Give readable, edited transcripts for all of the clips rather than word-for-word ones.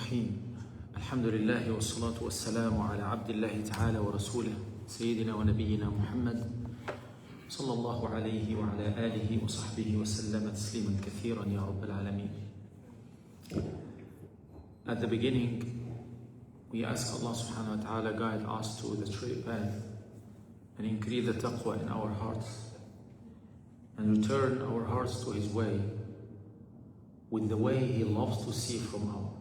الرحيم الحمد لله والصلاة والسلام على عبد الله تعالى ورسوله سيدنا ونبينا محمد صلى الله عليه وعلى آله وصحبه وسلم تسليما كثيرا يا رب العالمين. At the beginning, we ask Allah subhanahu wa ta'ala guide us to the straight path and increase the taqwa in our hearts and return our hearts to His way with the way He loves to see from us.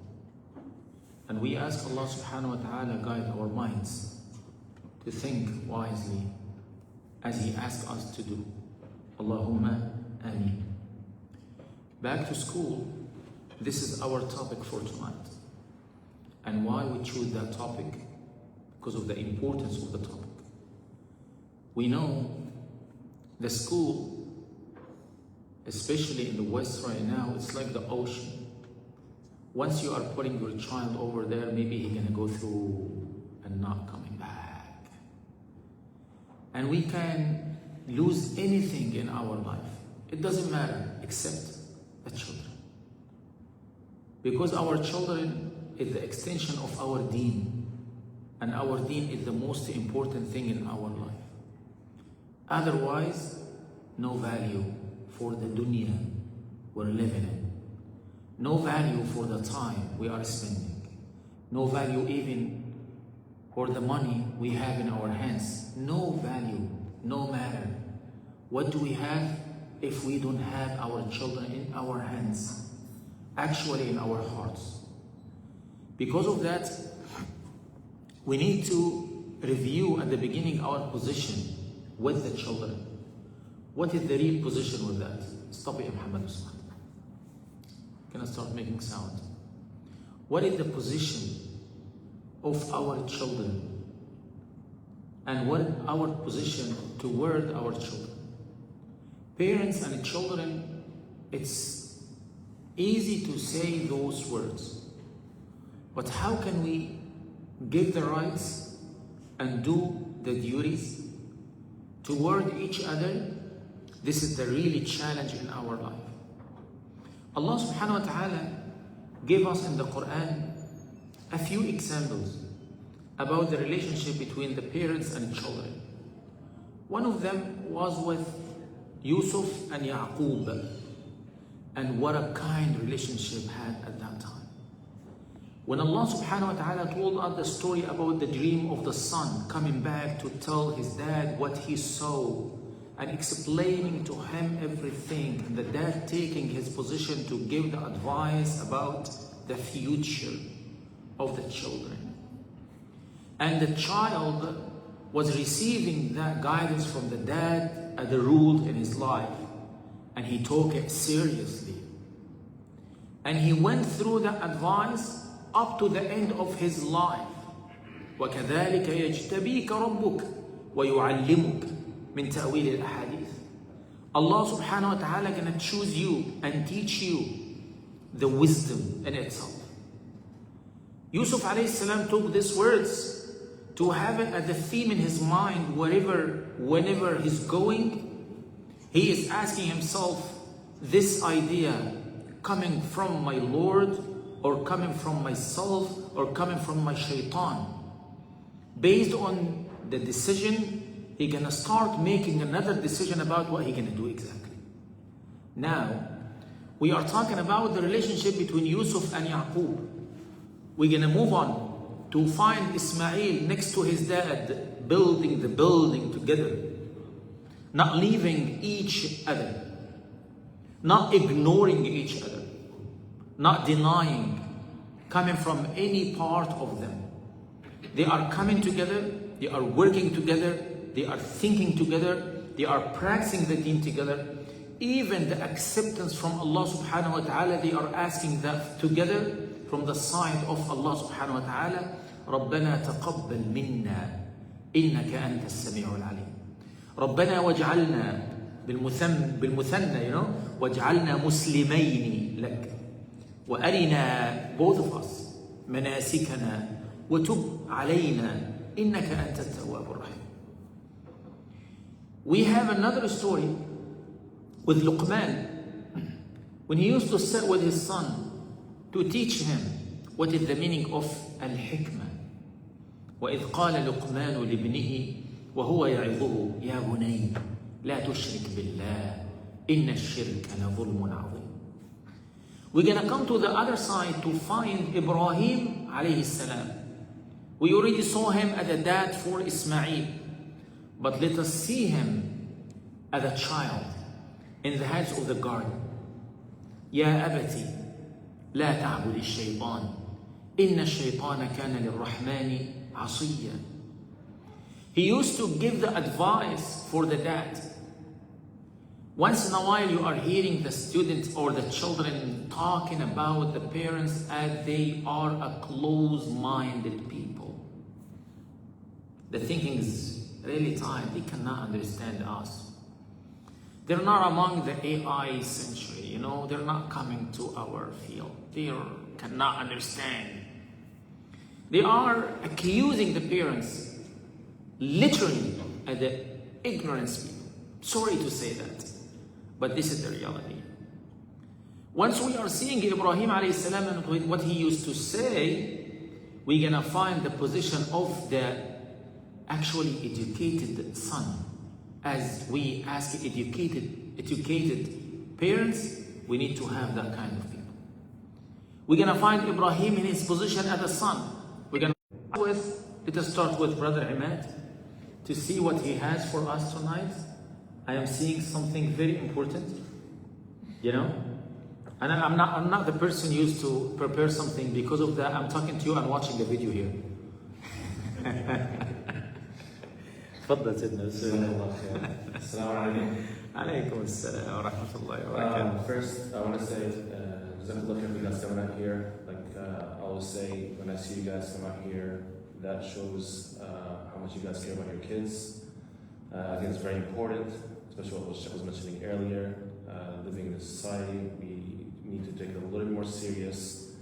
And we ask Allah subhanahu wa ta'ala guide our minds to think wisely as He asks us to do. Allahumma ameen. Back to school, this is our topic for tonight. And why we choose that topic? Because of the importance of the topic. We know the school, especially in the West right now, it's like the ocean. Once you are putting your child over there, maybe he's gonna go through and not coming back. And we can lose anything in our life. It doesn't matter except the children. Because our children is the extension of our deen. And our deen is the most important thing in our life. Otherwise, no value for the dunya we're living in. No value for the time we are spending. No value even for the money we have in our hands. No value, no matter. What do we have if we don't have our children in our hands? Actually in our hearts. Because of that, we need to review at the beginning our position with the children. What is the real position with that? Stop it, Muhammad Usman. Can I start making sound? What is the position of our children? And what is our position toward our children? Parents and children, it's easy to say those words. But how can we give the rights and do the duties toward each other? This is the really challenge in our life. Allah subhanahu wa ta'ala gave us in the Quran a few examples about the relationship between the parents and children. One of them was with Yusuf and Yaqub, and what a kind relationship had at that time. When Allah subhanahu wa ta'ala told us the story about the dream of the son coming back to tell his dad what he saw and explaining to him everything, and the dad taking his position to give the advice about the future of the children. And the child was receiving that guidance from the dad as a rule in his life, and he took it seriously. And he went through that advice up to the end of his life. وَكَذَلِكَ يَجْتَبِيكَ رَبُّكَ وَيُعَلِّمُكَ من تأويل الأحاديث. Allah subhanahu wa ta'ala gonna choose you and teach you the wisdom in itself. Yusuf alayhi salam took these words to have it as a theme in his mind whenever he's going. He is asking himself, this idea coming from my Lord or coming from myself or coming from my shaitan. Based on the decision, he's gonna start making another decision about what he's gonna do exactly. Now, we are talking about the relationship between Yusuf and Yaqub. We're gonna move on to find Ismail next to his dad, building the building together, not leaving each other, not ignoring each other, not denying, coming from any part of them. They are coming together, they are working together, they are thinking together, they are practicing the deen together. Even the acceptance from Allah subhanahu wa ta'ala, they are asking that together from the side of Allah subhanahu wa ta'ala. رَبَّنَا تَقَبَّلْ مِنَّا إِنَّكَ أَنْتَ السَّمِيعُ الْعَلِيمُ. رَبَّنَا وَاجْعَلْنَا بالمثنى, وَاجْعَلْنَا مُسْلِمَيْنِ لَكَ وَأَرِنَا, both of us, مَنَاسِكَنَا وَتُبْ عَلَيْنَا إِنَّكَ أَنْتَ التَّوَّابُ الرَّحِيمُ. We have another story with Luqman, when he used to sit with his son to teach him What is the meaning of al-hikmah? وَإِذْ قَالَ لُقْمَانُ لِابْنِهِ وَهُوَ يَعِظُهُ يَا بُنَيَّ لَا تُشْرِكْ بِاللَّهِ إِنَّ الشِّرْكَ لَظُلْمٌ عَظِيمٌ. We're going to come to the other side to find Ibrahim alayhi salam. We already saw him as a dad for Ismail, but let us see him as a child in the heights of the garden. يا أبتي لا تعبد الشيطان إن الشيطان كان للرحمن عصيا. He used to give the advice for the dad. Once in a while you are hearing the students or the children talking about the parents as they are a close-minded people. The thinking is really tight. They cannot understand us. They're not among the AI century, you know, they're not coming to our field. They cannot understand. They are accusing the parents literally as the ignorance people. Sorry to say that, but this is the reality. Once we are seeing Ibrahim alayhi salam and what he used to say, we're gonna find the position of the actually educated son. As we ask educated parents, we need to have that kind of people. We're gonna find Ibrahim in his position as a son. Let us start with Brother Imad to see what he has for us tonight. I am seeing something very important, you know, and I'm not the person used to prepare something. Because of that, I'm talking to you and watching the video here. تفضل سيدنا. السلام عليكم. عليكم السلام ورحمة الله وبركاته. First, I want to say, jazakallah khair for you guys coming out here. Like I always say, when I see you guys come out here, that shows how much you guys care about your kids. I think it's very important, especially what Sheikh was mentioning earlier. Living in a society, we need to take it a little bit more serious.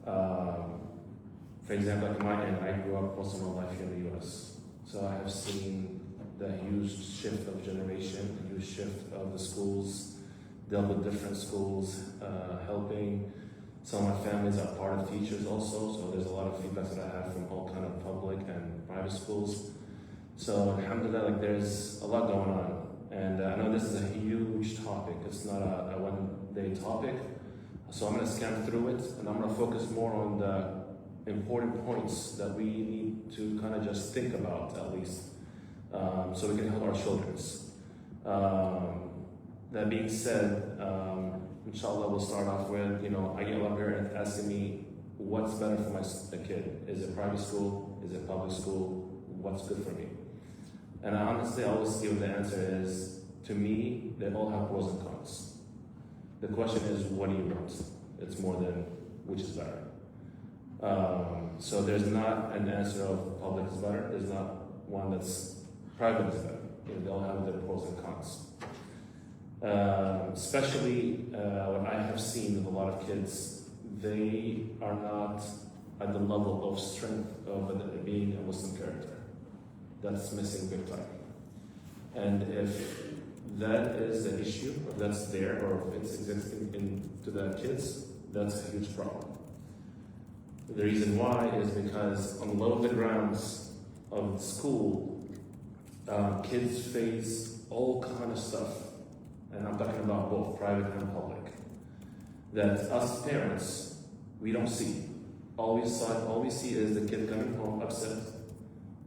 For example, like my end, I grew up most of my life here in the US. So I have seen the huge shift of generation, the huge shift of the schools, dealt with different schools, helping. Some of my families are part of teachers also, so there's a lot of feedback that I have from all kind of public and private schools. So alhamdulillah, like there's a lot going on. And I know this is a huge topic. It's not a one-day topic. So I'm gonna scan through it and I'm gonna focus more on the important points that we need to kind of just think about at least, so we can help our children. That being said, inshallah we'll start off with, you know, I get a lot of parents asking me, what's better for my kid? Is it private school? Is it public school? What's good for me? And I honestly always give the answer is, to me, they all have pros and cons. The question is, what do you want? It's more than which is better. So there's not an answer of public is better. There's not one that's private is better. You know, they all have their pros and cons. Especially what I have seen with a lot of kids, they are not at the level of strength of being a Muslim character. That's missing big time. And if that is the issue, or that's there, or if it's existing into the kids, that's a huge problem. The reason why is because on the the grounds of school, kids face all kind of stuff, and I'm talking about both private and public, that us parents, we don't see. All we see is the kid coming home upset,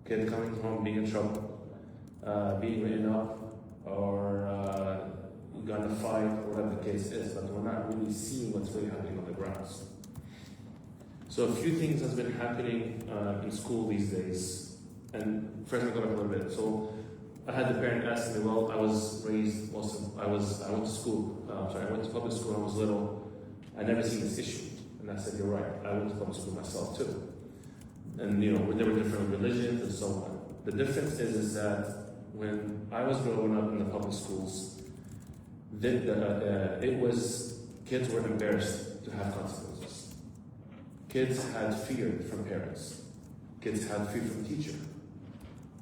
kid coming home being in trouble, being written up, or got in a fight, or whatever the case is, but we're not really seeing what's really happening on the grounds. So a few things has been happening in school these days. And first I'm going to go back a little bit. So I had the parent ask me, well, I was raised I went to school. I went to public school when I was little. I never seen this issue. And I said, you're right. I went to public school myself too. And you know, there were different religions and so on. The difference is that when I was growing up in the public schools, it was, kids were embarrassed to have consequences. Kids had fear from parents. Kids had fear from teacher.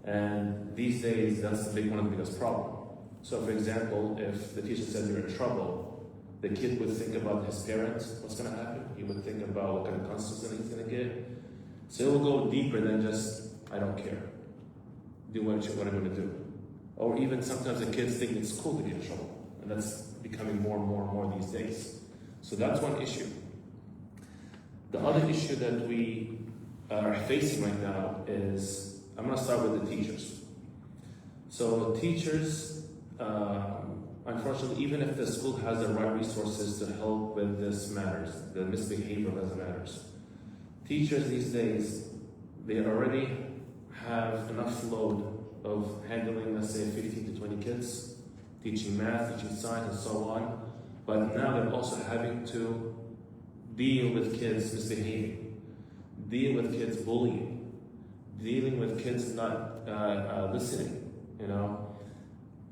And these days, that's one of the biggest problems. So for example, if the teacher says you're in trouble, The kid would think about his parents, what's going to happen. He would think about what kind of consequences he's going to get. So it will go deeper than just, I don't care. Do what I'm going to do. Or even sometimes the kids think it's cool to get in trouble. And that's becoming more and more and more these days. So that's one issue. The other issue that we are facing right now is, I'm going to start with the teachers. So teachers, unfortunately, even if the school has the right resources to help with this matters, the misbehavior doesn't matters. Teachers these days, they already have enough load of handling, let's say, 15 to 20 kids, teaching math, teaching science, and so on. But now they're also having to deal with kids misbehaving, deal with kids bullying, dealing with kids not listening. You know,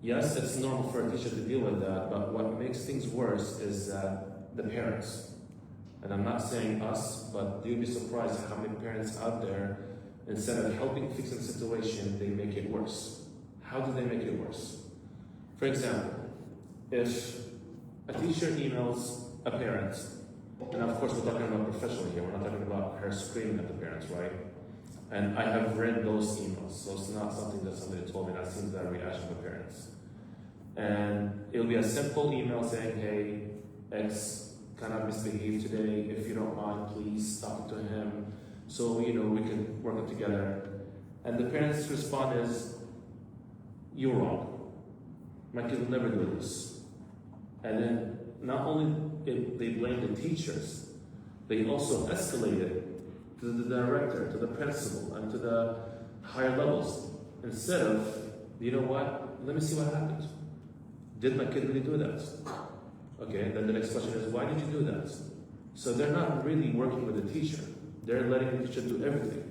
yes, it's normal for a teacher to deal with that, but what makes things worse is that the parents, and I'm not saying us, but you'll be surprised how many parents out there, instead of helping fix the situation, they make it worse. How do they make it worse? For example, if a teacher emails a parent, and of course we're talking about professional here, we're not talking about her screaming at the parents, right? And I have read those emails, so it's not something that somebody told me, I've seen that reaction of parents. And it'll be a simple email saying, hey, X kind of misbehaved today, if you don't mind, please talk to him, so we can work it together. And the parents' response is, you're wrong. My kid will never do this. And then not only they blame the teachers, they also escalate it to the director, to the principal, and to the higher levels. Instead of, you know what, let me see what happened. Did my kid really do that? Okay, then the next question is, why did you do that? So they're not really working with the teacher. They're letting the teacher do everything.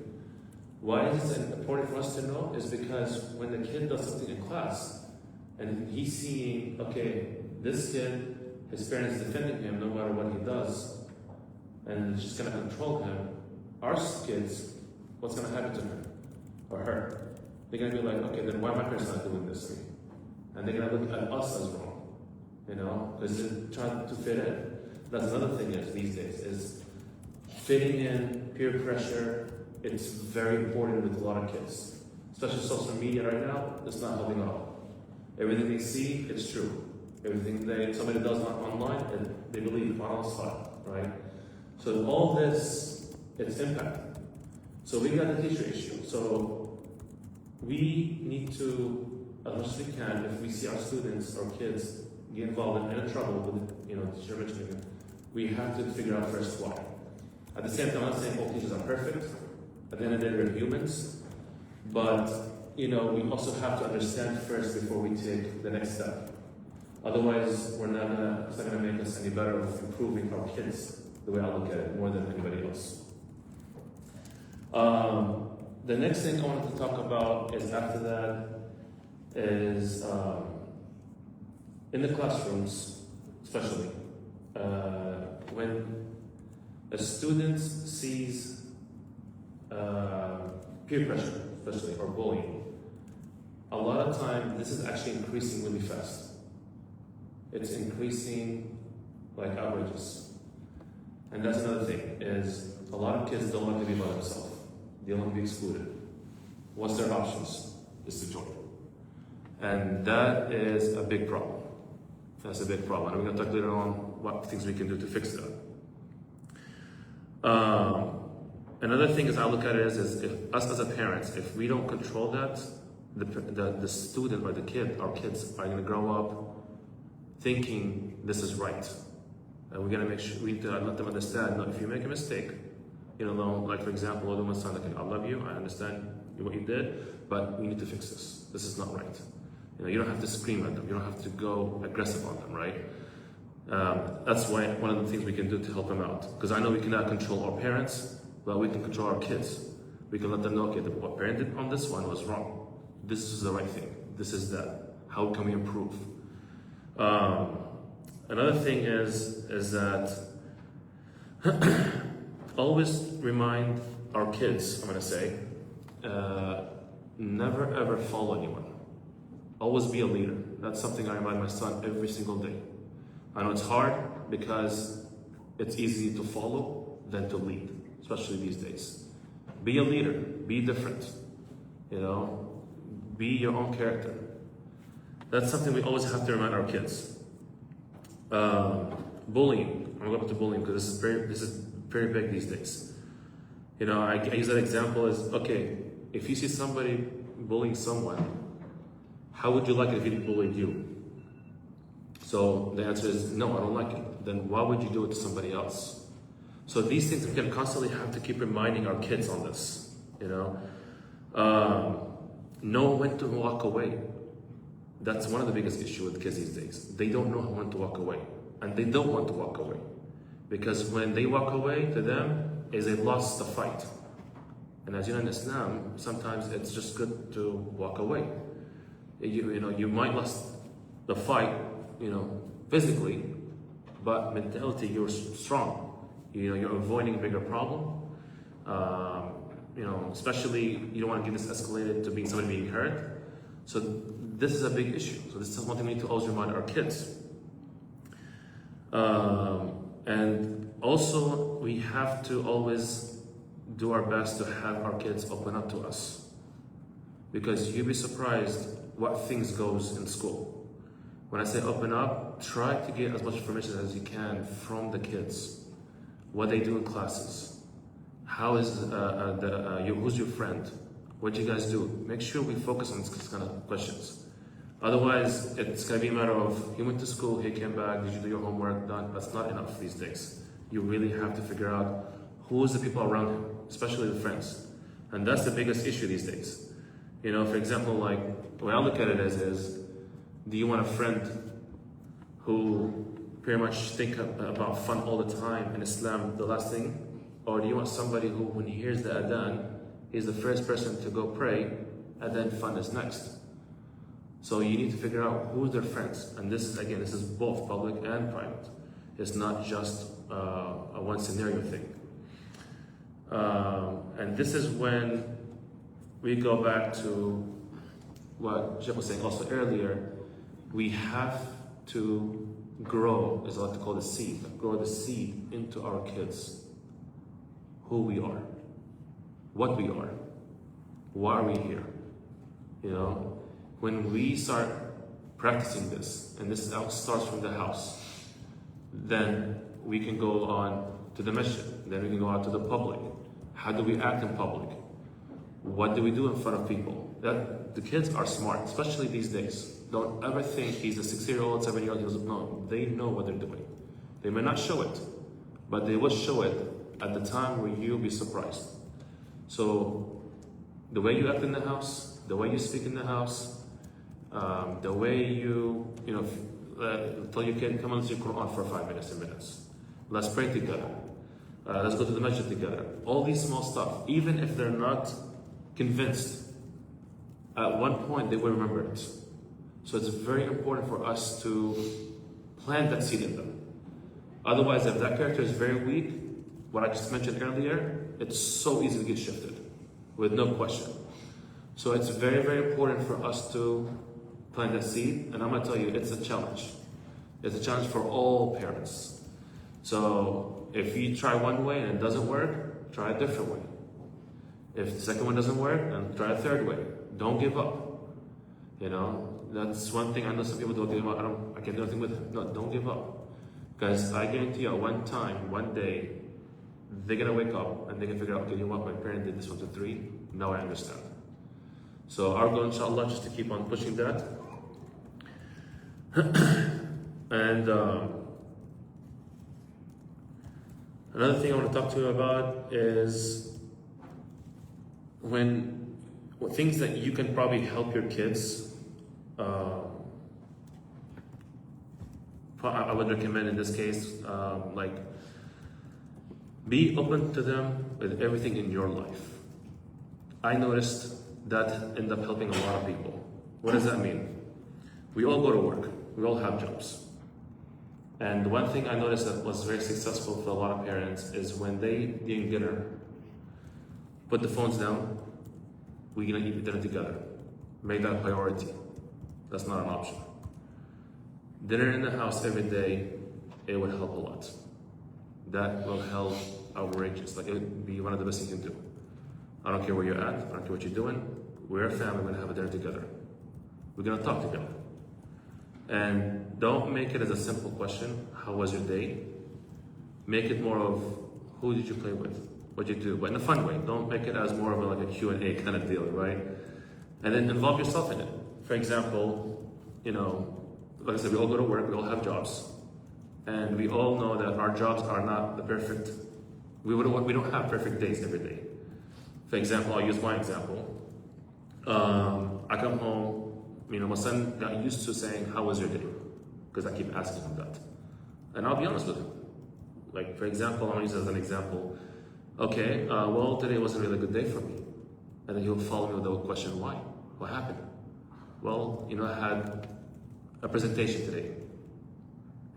Why is it important for us to know? Is because when the kid does something in class, and he's seeing, okay, this kid, his parents defending him no matter what he does, and it's just going to control him, our kids, what's going to happen to him or her? They're going to be like, okay, then why are my parents not doing this to me? And they're going to look at us as wrong, because they're trying to fit in. That's another thing these days, is fitting in, peer pressure. It's very important with a lot of kids. Especially social media right now, it's not helping at all. Everything they see, it's true. Everything somebody does online, and they believe on the spot, right? So all this, it's impact. So we got the teacher issue. So we need to, as much as we can, if we see our students or kids get involved in trouble with, teacher mentioning it, we have to figure out first why. At the same time, I'm not saying all teachers are perfect. At the end of the day, we're humans. But, we also have to understand first before we take the next step. Otherwise, it's not gonna make us any better of improving our kids, the way I look at it, more than anybody else. The next thing I wanted to talk about is after that is in the classrooms, especially, when a student sees peer pressure, especially, or bullying, a lot of time this is actually increasing really fast. It's increasing like outrageous. And that's another thing, is a lot of kids don't like to be by themselves. They don't want to be excluded. What's their options? Is to join. And that is a big problem. That's a big problem. And we're going to talk later on what things we can do to fix that. Another thing is I look at it is if us as a parents, if we don't control that, the student or the kid, our kids are going to grow up thinking this is right. And we're going to make sure, we need to let them understand, no, if you make a mistake, like for example, a woman son, like, I love you, I understand what you did, but we need to fix this. This is not right. You don't have to scream at them. You don't have to go aggressive on them, right? That's why one of the things we can do to help them out. Because I know we cannot control our parents, but we can control our kids. We can let them know, okay, what parent did on this one was wrong. This is the right thing. This is that. How can we improve? Another thing is that always remind our kids, I'm going to say, never ever follow anyone. Always be a leader. That's something I remind my son every single day. I know it's hard because it's easy to follow than to lead, especially these days. Be a leader, be different, you know, be your own character. That's something we always have to remind our kids. Bullying, I'm going to go up to bullying because this is very big these days. You know, I use that example as, okay, if you see somebody bullying someone, how would you like it if he bullied you? So the answer is no, I don't like it. Then why would you do it to somebody else? So these things we can constantly have to keep reminding our kids on this, you know. Know when to walk away. That's one of the biggest issues with kids these days. They don't know when to walk away. And they don't want to walk away. Because when they walk away, to them, is they lost the fight. And as you know in Islam, sometimes it's just good to walk away. You know, you might lost the fight, you know, physically, but mentality, you're strong. You know, you're avoiding a bigger problem. You know, especially you don't want to get this escalated to being somebody being hurt. So this is a big issue. So this is one thing we need to always remind our kids. And also we have to always do our best to have our kids open up to us. Because you'd be surprised what things goes in school. When I say open up, try to get as much information as you can from the kids. What they do in classes. How is who's your friend? What do you guys do? Make sure we focus on these kind of questions. Otherwise, it's gonna be a matter of, he went to school, he came back, did you do your homework? Done. That's not enough these days. You really have to figure out who's the people around him, especially the friends. And that's the biggest issue these days. You know, for example, like, the way I look at it is do you want a friend who pretty much think about fun all the time in Islam, the last thing? Or do you want somebody who, when he hears the adhan, is the first person to go pray, and then fun is next? So you need to figure out who's their friends. And this is, again, this is both public and private. It's not just a one scenario thing. And this is when we go back to what Jeff was saying also earlier. We have to grow, as I like to call the seed, grow the seed into our kids. Who we are, what we are, why are we here? You know, when we start practicing this, and this starts from the house, then we can go on to the masjid, then we can go out to the public. How do we act in public? What do we do in front of people? That the kids are smart, especially these days. Don't ever think he's a 6-year-old, 7-year-old. No, they know what they're doing. They may not show it, but they will show it at the time where you'll be surprised. So the way you act in the house, the way you speak in the house, the way you tell your kid, come on, let's read Quran for 5 minutes, 10 minutes. Let's pray together. Let's go to the masjid together. All these small stuff, even if they're not convinced, at one point they will remember it. So it's very important for us to plant that seed in them. Otherwise, if that character is very weak, what I just mentioned earlier, it's so easy to get shifted, with no question. So it's very, very important for us to plant that seed, and I'm gonna tell you, it's a challenge. It's a challenge for all parents. So if you try one way and it doesn't work, try a different way. If the second one doesn't work, then try a third way. Don't give up. You know, that's one thing I know some people don't give up. I can't do anything with it. No, don't give up. Because I guarantee you, one time, one day, they're gonna wake up and they can figure out, okay, you know what, my parent did this 1, 2, 3, now I understand. So our goal, inshallah, just to keep on pushing that. And another thing I want to talk to you about is things that you can probably help your kids. I would recommend in this case, like, be open to them with everything in your life. I noticed that ended up helping a lot of people. What does that mean? We all go to work. We all have jobs. And one thing I noticed that was very successful for a lot of parents is when they eat dinner, put the phones down, we're gonna eat dinner together. Make that a priority. That's not an option. Dinner in the house every day, it would help a lot. That will help outrageous. Like, it would be one of the best things you can do. I don't care where you're at, I don't care what you're doing. We're a family, we're gonna have a dinner together. We're gonna talk together. And don't make it as a simple question, how was your day? Make it more of, who did you play with? What did you do? But in a fun way. Don't make it as more of like a Q&A kind of deal, right? And then involve yourself in it. For example, like I said, we all go to work, we all have jobs. And we all know that our jobs are not the perfect, we don't have perfect days every day. For example, I'll use my example. I come home, my son got used to saying, how was your day? Because I keep asking him that. And I'll be honest with him. Like, for example, I'm gonna use it as an example. Okay, well, today wasn't really a good day for me. And then he'll follow me with the question, why? What happened? Well, I had a presentation today.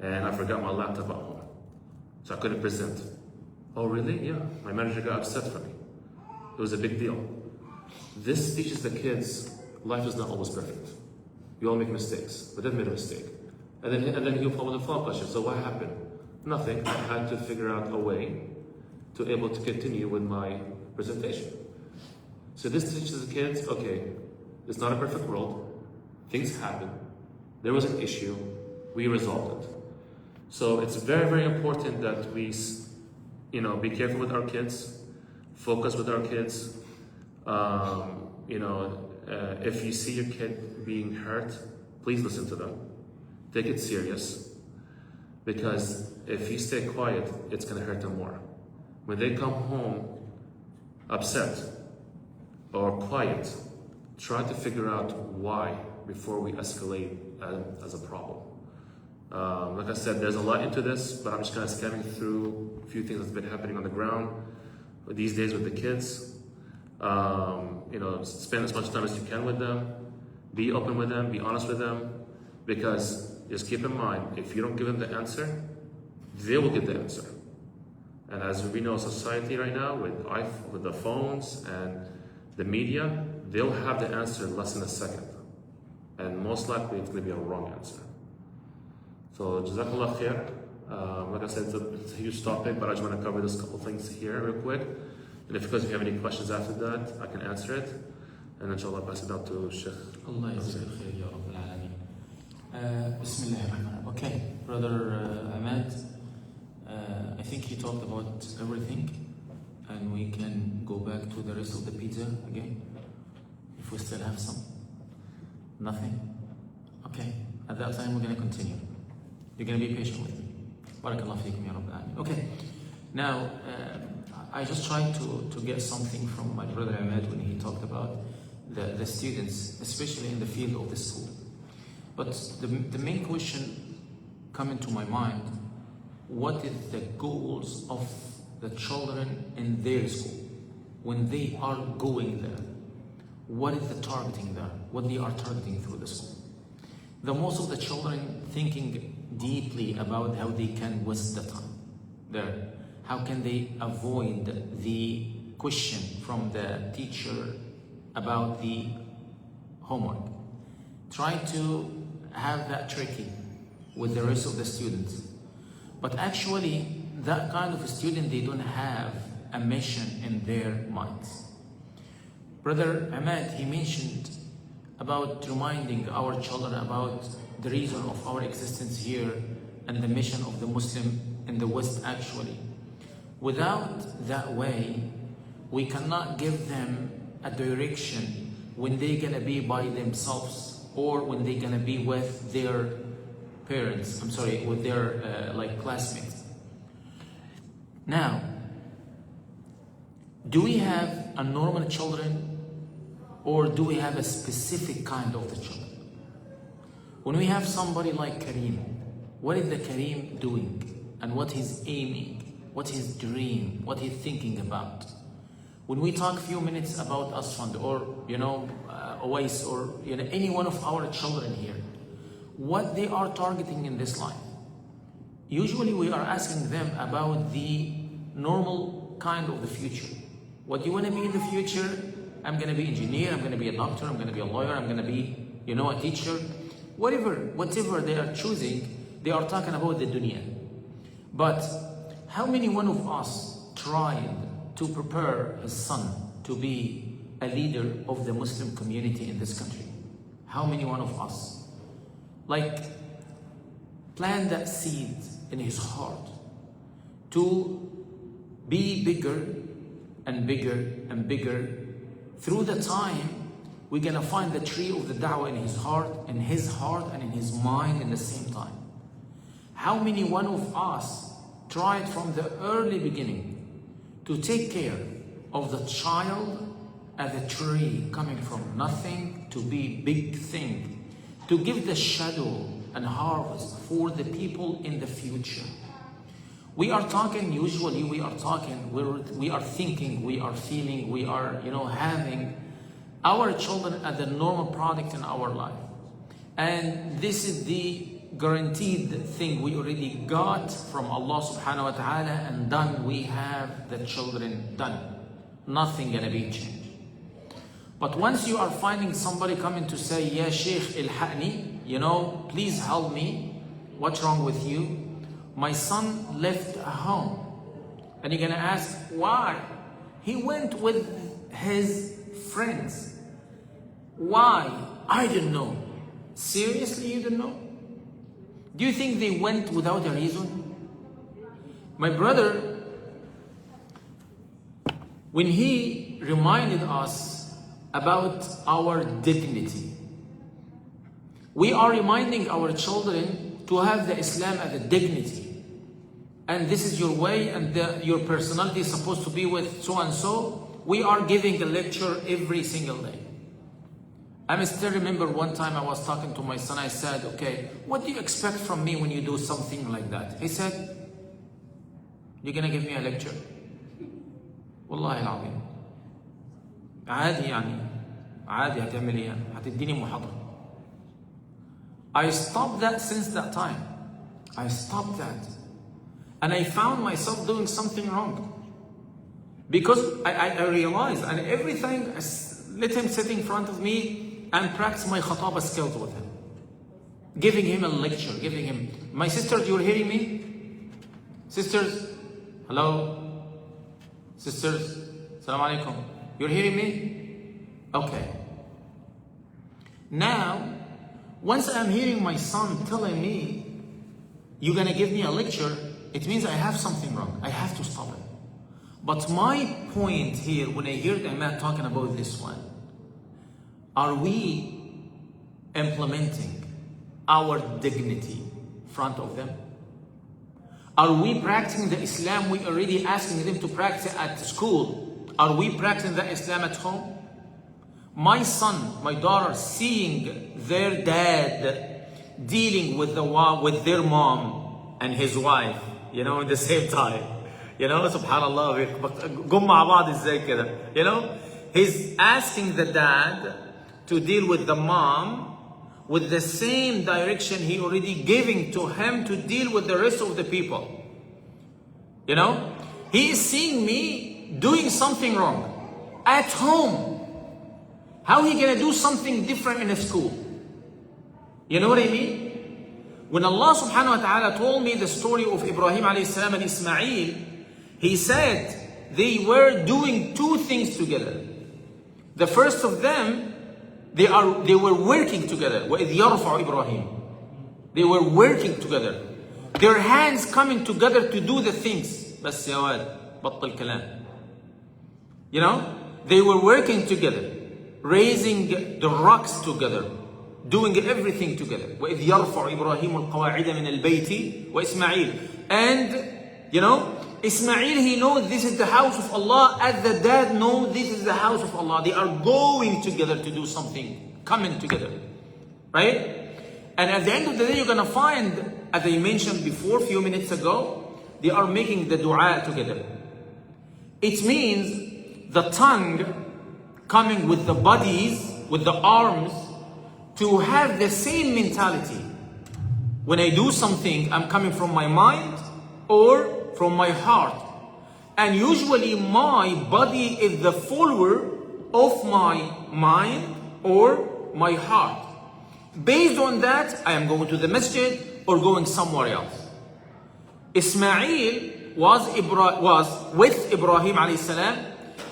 And I forgot my laptop at home. So I couldn't present. Oh, really? Yeah. My manager got upset for me. It was a big deal. This teaches the kids life is not always perfect. We all make mistakes, but they've made a mistake. And then he'll follow the follow-up question. So what happened? Nothing. I had to figure out a way to able to continue with my presentation. So this teaches the kids, okay, it's not a perfect world. Things happen. There was an issue. We resolved it. So it's very, very important that we, be careful with our kids, focus with our kids. If you see your kid being hurt, please listen to them. Take it serious. Because if you stay quiet, it's going to hurt them more. When they come home upset or quiet, try to figure out why before we escalate as a problem. Like I said, there's a lot into this, but I'm just kind of scanning through a few things that's been happening on the ground these days with the kids. Spend as much time as you can with them. Be open with them, be honest with them, because just keep in mind, if you don't give them the answer, they will get the answer. And as we know, society right now, with the phones and the media, they'll have the answer in less than a second. And most likely it's going to be a wrong answer. So, Jazakallah khair. Like I said, it's a huge topic, but I just want to cover this couple things here real quick. And if you have any questions after that, I can answer it. And inshallah, pass it out to Sheikh. Allah yazil khair, ya Rabbil Alameen. Bismillah ar-Rahman. Okay, Brother Ahmed, I think he talked about everything. And we can go back to the rest of the pizza again. If we still have some. Nothing? Okay, at that time we're going to continue. You're going to be patient with me. Barakallah feekum ya Rabbil Alameen. Okay, now I just tried to get something from my brother Ahmed when he talked about the students, especially in the field of the school. But the main question coming to my mind, what is the goals of the children in their school when they are going there? What is the targeting there? What they are targeting through the school? The most of the children thinking deeply about how they can waste the time there. How can they avoid the question from the teacher about the homework? Try to have that tricky with the rest of the students. But actually, that kind of a student, they don't have a mission in their minds. Brother Ahmed, he mentioned about reminding our children about the reason of our existence here and the mission of the Muslim in the West actually. Without that way, we cannot give them a direction when they're gonna be by themselves or when they're gonna be with their parents, with their classmates. Now, do we have a normal children or do we have a specific kind of the children? When we have somebody like Kareem, what is the Kareem doing and what he's aiming, what his dream, what he's thinking about? When we talk a few minutes about Asfand or Awais or any one of our children here, what they are targeting in this life. Usually we are asking them about the normal kind of the future. What do you want to be in the future? I'm going to be engineer, I'm going to be a doctor, I'm going to be a lawyer, I'm going to be, a teacher. Whatever they are choosing, they are talking about the dunya. But how many one of us tried to prepare his son to be a leader of the Muslim community in this country? How many one of us like plant that seed in his heart to be bigger and bigger and bigger? Through the time, we're gonna find the tree of the da'wah in his heart and in his mind in the same time. How many one of us tried from the early beginning to take care of the child as a tree coming from nothing to be big thing, to give the shadow and harvest for the people in the future? We are talking, usually we are talking, we are thinking, we are feeling, we are, having our children as the normal product in our life. And this is the guaranteed thing we already got from Allah subhanahu wa ta'ala, and done, we have the children done. Nothing gonna be changed. But once you are finding somebody coming to say, Ya Sheikh ilhaqni, please help me, what's wrong with you? My son left home. And you're gonna ask, why? He went with his friends. Why? I didn't know. Seriously, you didn't know? Do you think they went without a reason? My brother, when he reminded us about our dignity, we are reminding our children to have the Islam as a dignity. And this is your way, and your personality is supposed to be with so and so. We are giving a lecture every single day. I still remember one time I was talking to my son. I said, okay, what do you expect from me when you do something like that? He said, you're gonna give me a lecture? والله العظيم عادي عادي هتعمل ايه؟ هتديني محاضرة. I stopped that since that time. I stopped that. And I found myself doing something wrong. Because I realized, and everything, I let him sit in front of me and practice my khataba skills with him. Giving him a lecture, giving him, my sisters, you're hearing me? Sisters, hello? Sisters, salam alaikum. You're hearing me? Okay. Now, once I'm hearing my son telling me, you're gonna give me a lecture, it means I have something wrong. I have to stop it. But my point here, when I hear the Imam talking about this one, are we implementing our dignity in front of them? Are we practicing the Islam we already asking them to practice at school? Are we practicing the Islam at home? My son, my daughter, seeing their dad dealing with their mom and his wife, at the same time. Subhanallah, قم مع بعض ازاي كده. He's asking the dad to deal with the mom with the same direction he already giving to him to deal with the rest of the people. He is seeing me doing something wrong at home. How he gonna do something different in a school? You know what I mean? When Allah subhanahu wa ta'ala told me the story of Ibrahim alayhi salam and Ismail, He said they were doing two things together. The first of them, they were working together. وَإِذْ يَرْفَعُ إِبْرَاهِيمُ. They were working together. Their hands coming together to do the things. بس يا واد بطل كلام. They were working together, raising the rocks together, doing everything together. وَإِذْ يَرْفَعُ إِبْرَاهِيمُ الْقَوَاعِدَ مِنَ الْبَيْتِ وَإِسْمَعِيلُ. And, Ismail, he knows this is the house of Allah, as the dad knows this is the house of Allah. They are going together to do something, coming together, right? And at the end of the day, you're going to find, as I mentioned before, a few minutes ago, they are making the dua together. It means the tongue coming with the bodies, with the arms, to have the same mentality. When I do something, I'm coming from my mind or from my heart. And usually my body is the follower of my mind or my heart. Based on that, I am going to the masjid or going somewhere else. Ismail was with Ibrahim alayhi salam.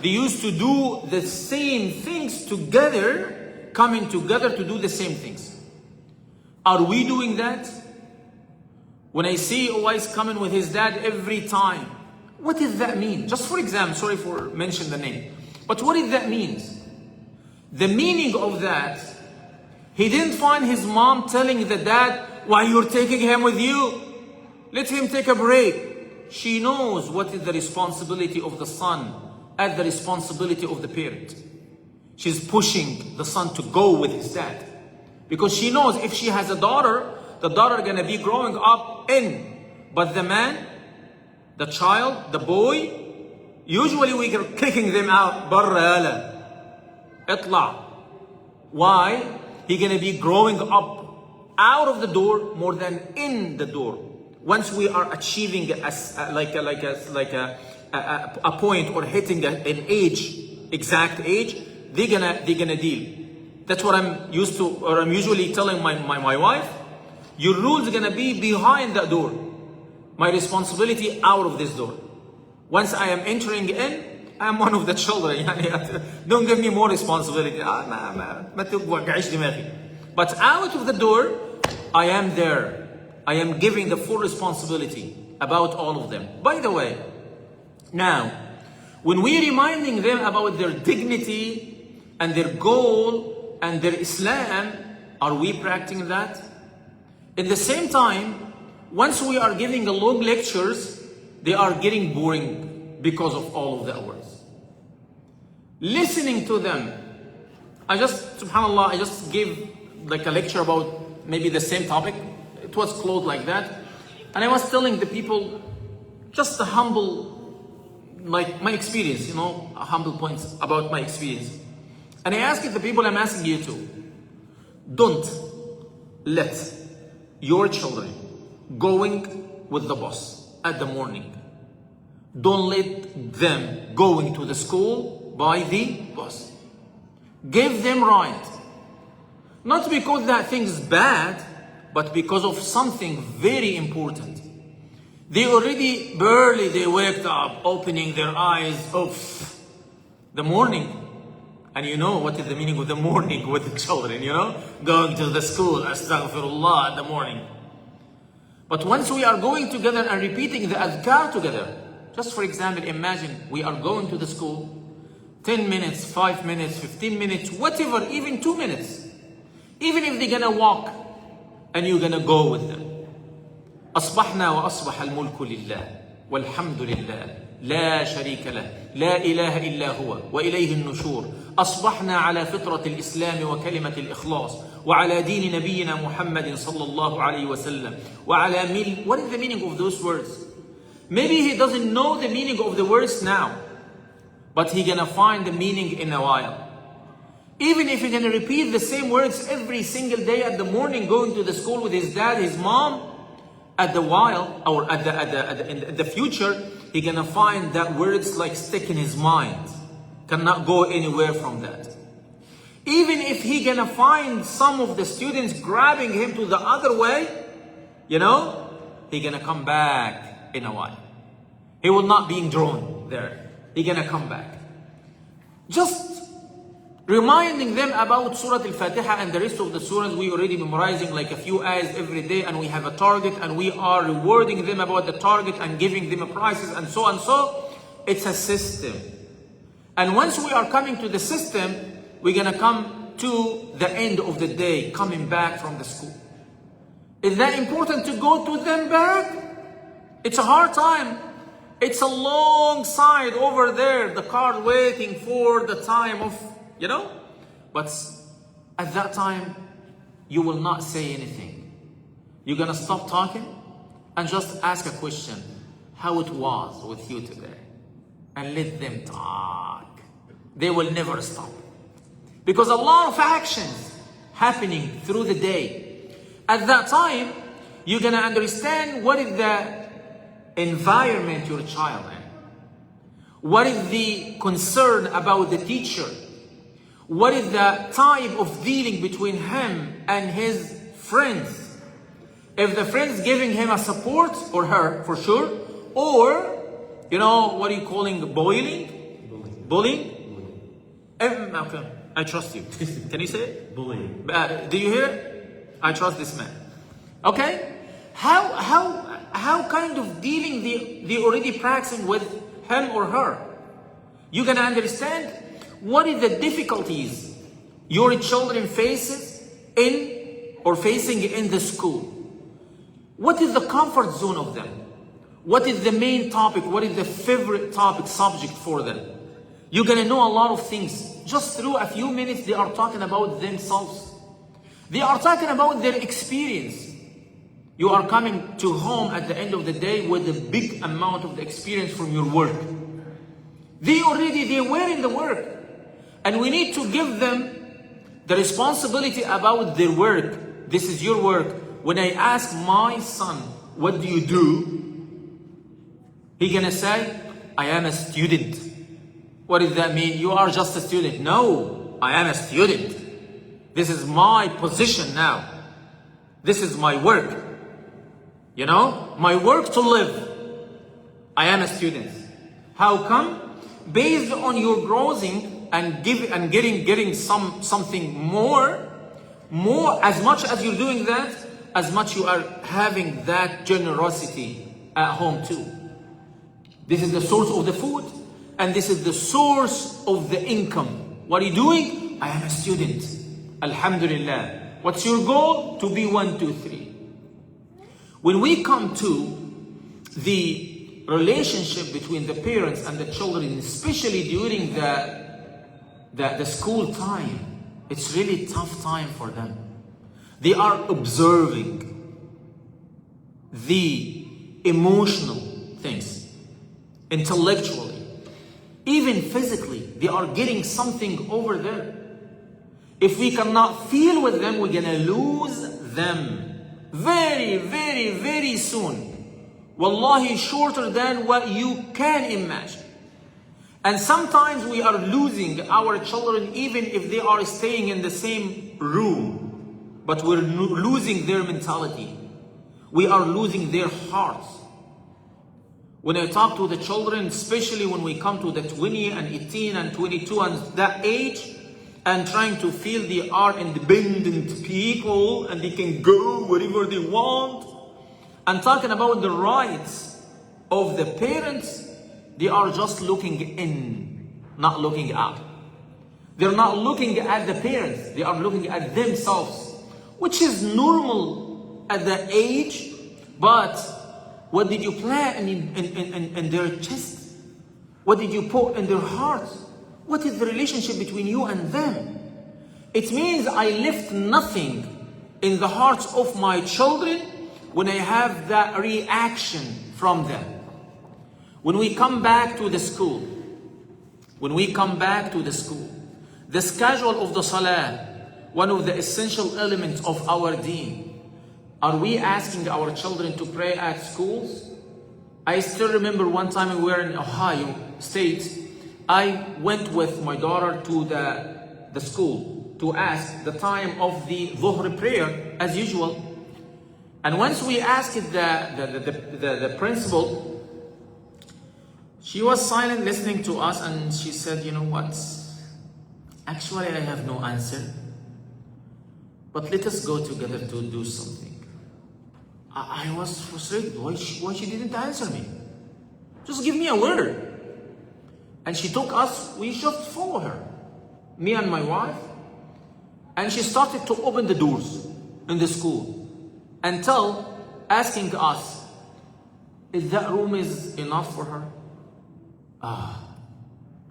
They used to do the same things together, coming together to do the same things. Are we doing that? When I see Uwais coming with his dad every time, what does that mean? Just for example, sorry for mentioning the name, but what did that mean? The meaning of that, he didn't find his mom telling the dad, why you're taking him with you? Let him take a break. She knows what is the responsibility of the son and the responsibility of the parent. She's pushing the son to go with his dad. Because she knows if she has a daughter, the daughter is going to be growing up in. But the man, the child, the boy, usually we are kicking them out. Barra yala. Itla. Why? He's going to be growing up out of the door more than in the door. Once we are achieving a point or hitting an age, exact age, they're gonna deal. That's what I'm used to, or I'm usually telling my wife. Your rule's gonna be behind that door. My responsibility out of this door. Once I am entering in, I'm one of the children. Don't give me more responsibility. But out of the door, I am there. I am giving the full responsibility about all of them. By the way, now, when we're reminding them about their dignity and their goal and their Islam, are we practicing that? At the same time, once we are giving long lectures, they are getting boring because of all of the words. Listening to them, subhanAllah, I just gave like a lecture about maybe the same topic. It was closed like that. And I was telling the people just a humble, like my experience, humble points about my experience. And I asked the people, I'm asking you to, don't let your children going with the bus at the morning. Don't let them going to the school by the bus. Give them right. Not because that thing is bad, but because of something very important. They already barely they waked up, opening their eyes of the morning. And you know what is the meaning of the morning with the children, going to the school, astaghfirullah at the morning. But once we are going together and repeating the adhkar together, just for example, imagine we are going to the school, 10 minutes, 5 minutes, 15 minutes, whatever, even 2 minutes. Even if they're gonna walk, and you're gonna go with them. أصبحنا وأصبح الملك لله والحمد لله لا شريك له لا إله إلا هو وإليه النشور أصبحنا على فطرة الإسلام وكلمة الإخلاص وعلى دين نبينا محمد صلى الله عليه وسلم وعلى What is the meaning of those words? Maybe he doesn't know the meaning of the words now, but he's gonna find the meaning in a while. Even if he's going to repeat the same words every single day at the morning, going to the school with his dad, his mom, at the while, or in the future, he's going to find that words like stick in his mind. Cannot go anywhere from that. Even if he's going to find some of the students grabbing him to the other way, he's going to come back in a while. He will not be drawn there. He's going to come back. Just reminding them about Surah Al-Fatiha and the rest of the surahs. We already memorizing like a few ayahs every day, and we have a target, and we are rewarding them about the target and giving them prizes and so on. So it's a system. And once we are coming to the system, we're gonna come to the end of the day, coming back from the school. Is that important to go to them back? It's a hard time. It's a long side over there, the car waiting for the time of But at that time, you will not say anything. You're gonna stop talking and just ask a question, how it was with you today, and let them talk. They will never stop, because a lot of actions happening through the day. At that time, you're gonna understand what is the environment your child in, what is the concern about the teacher, what is the type of dealing between him and his friends. If the friend's giving him a support, or her for sure, or you know what are you calling bullying? Bullying? Okay, I trust you. Can you say it? Bullying. Do you hear it? I trust this man. Okay? How kind of dealing they already practicing with him or her? You can understand what is the difficulties your children faces facing in the school. What is the comfort zone of them? What is the main topic? What is the favorite topic subject for them? You're gonna know a lot of things. Just through a few minutes, they are talking about themselves. They are talking about their experience. You are coming to home at the end of the day with a big amount of the experience from your work. They were in the work. And we need to give them the responsibility about their work. This is your work. When I ask my son, what do you do? He gonna say, I am a student. What does that mean? You are just a student. No, I am a student. This is my position now. This is my work. You know, my work to live. I am a student. How come? Based on your growing and getting something more, as much as you're doing that, as much you are having that generosity at home too. This is the source of the food, and this is the source of the income. What are you doing? I am a student. Alhamdulillah. What's your goal? To be 1, 2, 3. When we come to the relationship between the parents and the children, especially during the school time, it's really tough time for them. They are observing the emotional things, intellectually, even physically. They are getting something over there. If we cannot feel with them, we're gonna lose them very, very, very soon. Wallahi, shorter than what you can imagine. And sometimes we are losing our children even if they are staying in the same room. But we're losing their mentality. We are losing their hearts. When I talk to the children, especially when we come to the 20 and 18 and 22 and that age, and trying to feel they are independent people and they can go wherever they want, and talking about the rights of the parents, they are just looking in, not looking out. They're not looking at the parents, they are looking at themselves, which is normal at that age. But what did you plant in their chest? What did you put in their hearts? What is the relationship between you and them? It means I left nothing in the hearts of my children when I have that reaction from them. When we come back to the school, the schedule of the salah, one of the essential elements of our deen. Are we asking our children to pray at schools? I still remember one time we were in Ohio State. I went with my daughter to the school to ask the time of the Dhuhr prayer as usual. And once we asked the principal, she was silent listening to us, and she said, you know what? Actually, I have no answer. But let us go together to do something. I was frustrated. Why she didn't answer me? Just give me a word. And she took us, we should follow her. Me and my wife. And she started to open the doors in the school until asking us, is that room is enough for her?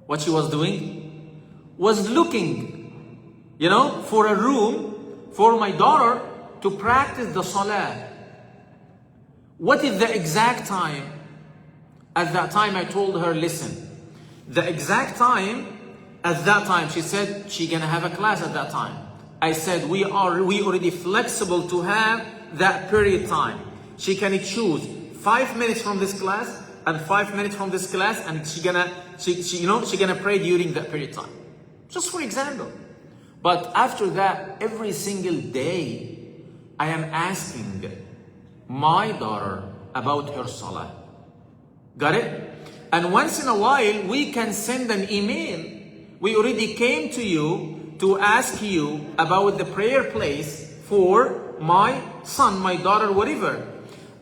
What she was doing was looking, for a room for my daughter to practice the salah. What is the exact time? At that time I told her, listen, the exact time, at that time, she said she's gonna have a class at that time. I said, we already flexible to have that period time. She can choose 5 minutes from this class and 5 minutes from this class, and she gonna pray during that period time. Just for example. But after that, every single day, I am asking my daughter about her salah. Got it? And once in a while, we can send an email. We already came to you to ask you about the prayer place for my son, my daughter, whatever.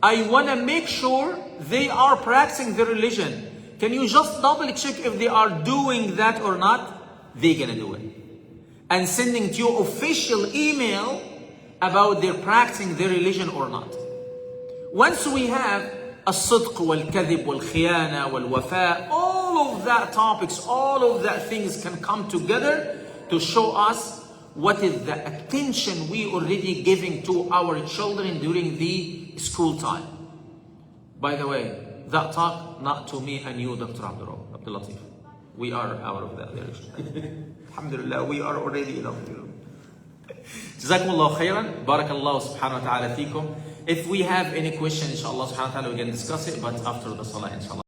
I want to make sure they are practicing their religion. Can you just double check if they are doing that or not? They're going to do it. And sending to you official email about their practicing their religion or not. Once we have الصدق والكذب والخيانة والوفاء, all of that topics, all of that things can come together to show us what is the attention we already giving to our children during the school time. By the way, that talk not to me and you, Dr. Abdul Latif. We are out of that direction. Alhamdulillah, we are already enough. جزاكم الله خيرا. بارك الله سبحانه وتعالى فيكم. If we have any question, inshallah subhanahu wa ta'ala, we can discuss it, but after the salah, inshallah.